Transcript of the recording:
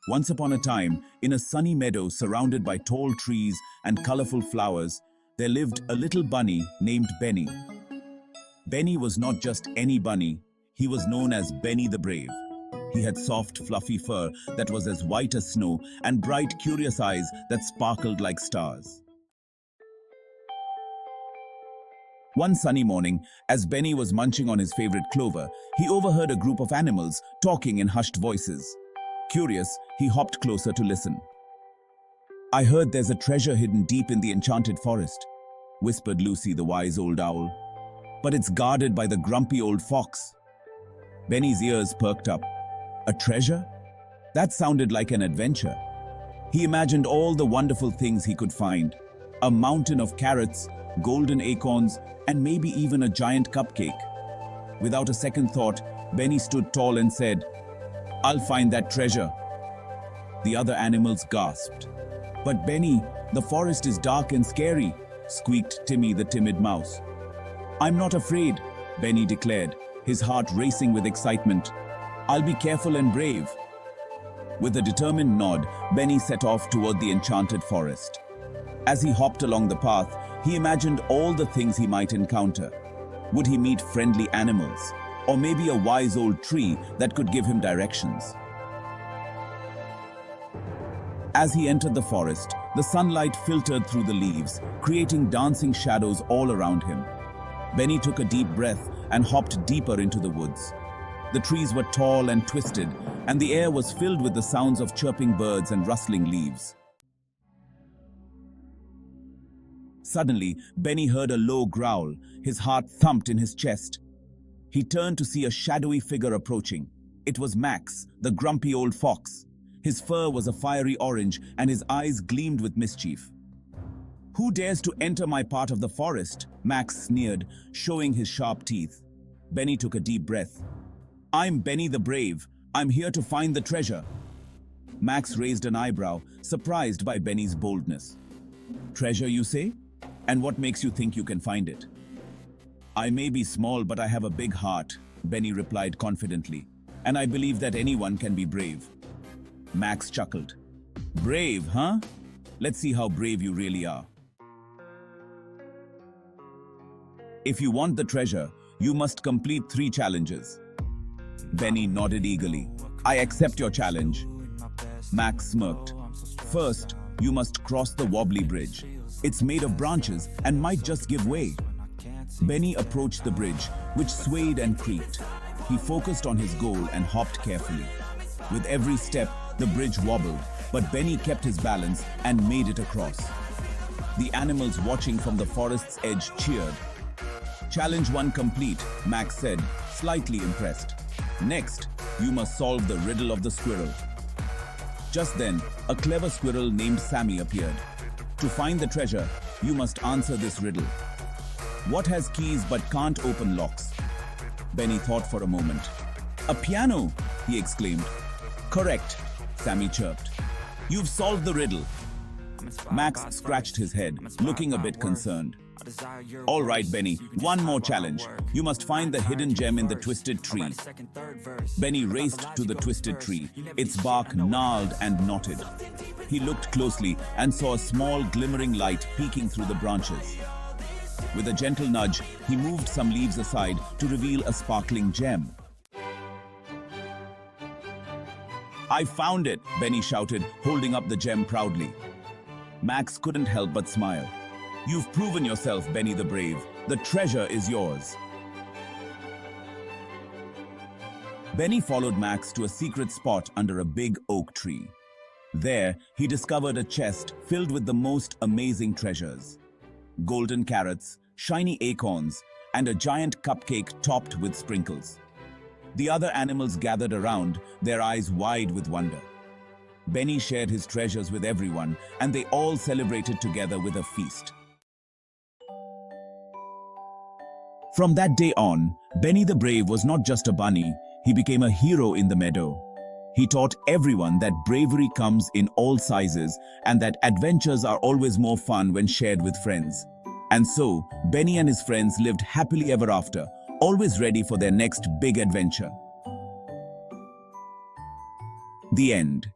Once upon a time, in a sunny meadow surrounded by tall trees and colorful flowers, there lived a little bunny named Benny. Benny was not just any bunny, he was known as Benny the Brave. He had soft, fluffy fur that was as white as snow and bright, curious eyes that sparkled like stars. One sunny morning, as Benny was munching on his favorite clover, he overheard a group of animals talking in hushed voices. Curious, he hopped closer to listen. "I heard there's a treasure hidden deep in the Enchanted Forest," whispered Lucy, the wise old owl. "But it's guarded by the grumpy old fox." Benny's ears perked up. A treasure? That sounded like an adventure. He imagined all the wonderful things he could find. A mountain of carrots, golden acorns, and maybe even a giant cupcake. Without a second thought, Benny stood tall and said, "I'll find that treasure." The other animals gasped. "But Benny, the forest is dark and scary," squeaked Timmy the timid mouse. "I'm not afraid," Benny declared, his heart racing with excitement. "I'll be careful and brave." With a determined nod, Benny set off toward the Enchanted Forest. As he hopped along the path, he imagined all the things he might encounter. Would he meet friendly animals? Or maybe a wise old tree that could give him directions? As he entered the forest, the sunlight filtered through the leaves, creating dancing shadows all around him. Benny took a deep breath and hopped deeper into the woods. The trees were tall and twisted, and the air was filled with the sounds of chirping birds and rustling leaves. Suddenly, Benny heard a low growl. His heart thumped in his chest. He turned to see a shadowy figure approaching. It was Max, the grumpy old fox. His fur was a fiery orange, and his eyes gleamed with mischief. "Who dares to enter my part of the forest?" Max sneered, showing his sharp teeth. Benny took a deep breath. "I'm Benny the Brave. I'm here to find the treasure." Max raised an eyebrow, surprised by Benny's boldness. "Treasure, you say? And what makes you think you can find it?" "I may be small, but I have a big heart," Benny replied confidently. "And I believe that anyone can be brave." Max chuckled. "Brave, huh? Let's see how brave you really are." "If you want the treasure, you must complete 3 challenges." Benny nodded eagerly. "I accept your challenge." Max smirked. "First, you must cross the wobbly bridge. It's made of branches and might just give way." Benny approached the bridge, which swayed and creaked. He focused on his goal and hopped carefully. With every step, the bridge wobbled, but Benny kept his balance and made it across. The animals watching from the forest's edge cheered. "Challenge 1 complete," Max said, slightly impressed. "Next, you must solve the riddle of the squirrel." Just then, a clever squirrel named Sammy appeared. "To find the treasure, you must answer this riddle. What has keys but can't open locks?" Benny thought for a moment. "A piano!" he exclaimed. "Correct," Sammy chirped. "You've solved the riddle." Max scratched his head, looking a bit concerned. "All right, Benny, one more challenge. You must find the hidden gem in the twisted tree." Benny raced to the twisted tree, its bark gnarled and knotted. He looked closely and saw a small glimmering light peeking through the branches. With a gentle nudge, he moved some leaves aside to reveal a sparkling gem. "I found it!" Benny shouted, holding up the gem proudly. Max couldn't help but smile. "You've proven yourself, Benny the Brave. The treasure is yours." Benny followed Max to a secret spot under a big oak tree. There, he discovered a chest filled with the most amazing treasures. Golden carrots, shiny acorns, and a giant cupcake topped with sprinkles. The other animals gathered around, their eyes wide with wonder. Benny shared his treasures with everyone, and they all celebrated together with a feast. From that day on, Benny the Brave was not just a bunny, he became a hero in the meadow. He taught everyone that bravery comes in all sizes and that adventures are always more fun when shared with friends. And so, Benny and his friends lived happily ever after, always ready for their next big adventure. The end.